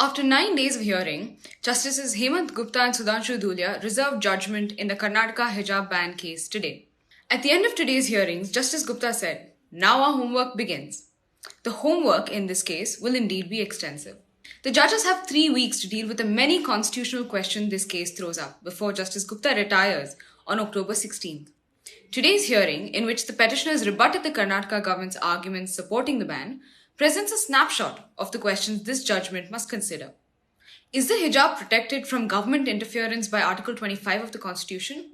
After 9 days of hearing, Justices Hemant Gupta and Sudhanshu Dhulia reserved judgment in the Karnataka hijab ban case today. At the end of today's hearings, Justice Gupta said, "Now our homework begins." The homework in this case will indeed be extensive. The judges have 3 weeks to deal with the many constitutional questions this case throws up before Justice Gupta retires on October 16th. Today's hearing, in which the petitioners rebutted the Karnataka government's arguments supporting the ban, presents a snapshot of the questions this judgment must consider. Is the hijab protected from government interference by Article 25 of the Constitution?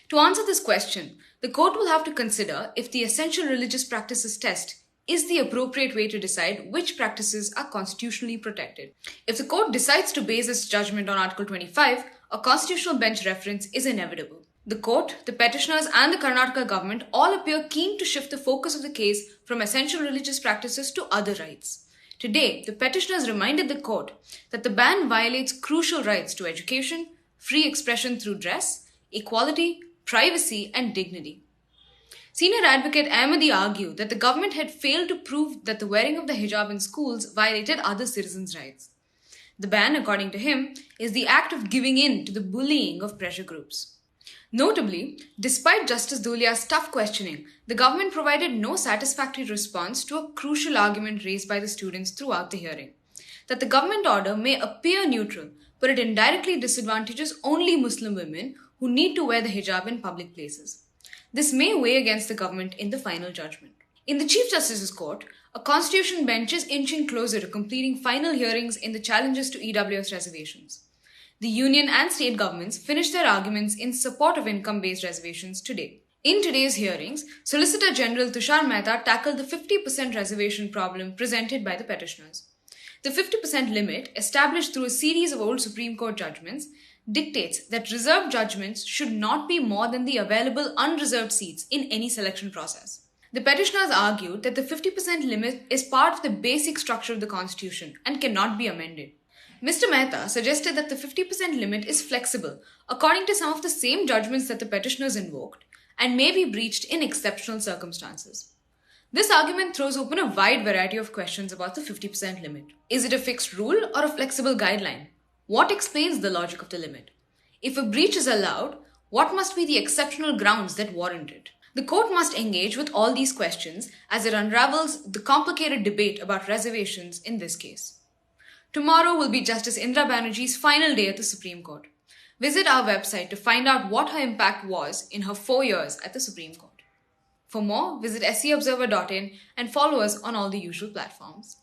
To answer this question, the court will have to consider if the essential religious practices test is the appropriate way to decide which practices are constitutionally protected. If the court decides to base its judgment on Article 25, a constitutional bench reference is inevitable. The court, the petitioners, and the Karnataka government all appear keen to shift the focus of the case from essential religious practices to other rights. Today, the petitioners reminded the court that the ban violates crucial rights to education, free expression through dress, equality, privacy, and dignity. Senior advocate Ahmadi argued that the government had failed to prove that the wearing of the hijab in schools violated other citizens' rights. The ban, according to him, is the act of giving in to the bullying of pressure groups. Notably, despite Justice Dhulia's tough questioning, the government provided no satisfactory response to a crucial argument raised by the students throughout the hearing, that the government order may appear neutral, but it indirectly disadvantages only Muslim women who need to wear the hijab in public places. This may weigh against the government in the final judgment. In the Chief Justice's court, a constitution bench is inching closer to completing final hearings in the challenges to EWS reservations. The union and state governments finished their arguments in support of income-based reservations today. In today's hearings, Solicitor General Tushar Mehta tackled the 50% reservation problem presented by the petitioners. The 50% limit, established through a series of old Supreme Court judgments, dictates that reserved judgments should not be more than the available unreserved seats in any selection process. The petitioners argued that the 50% limit is part of the basic structure of the Constitution and cannot be amended. Mr. Mehta suggested that the 50% limit is flexible according to some of the same judgments that the petitioners invoked and may be breached in exceptional circumstances. This argument throws open a wide variety of questions about the 50% limit. Is it a fixed rule or a flexible guideline? What explains the logic of the limit? If a breach is allowed, what must be the exceptional grounds that warrant it? The court must engage with all these questions as it unravels the complicated debate about reservations in this case. Tomorrow will be Justice Indra Banerjee's final day at the Supreme Court. Visit our website to find out what her impact was in her 4 years at the Supreme Court. For more, visit scobserver.in and follow us on all the usual platforms.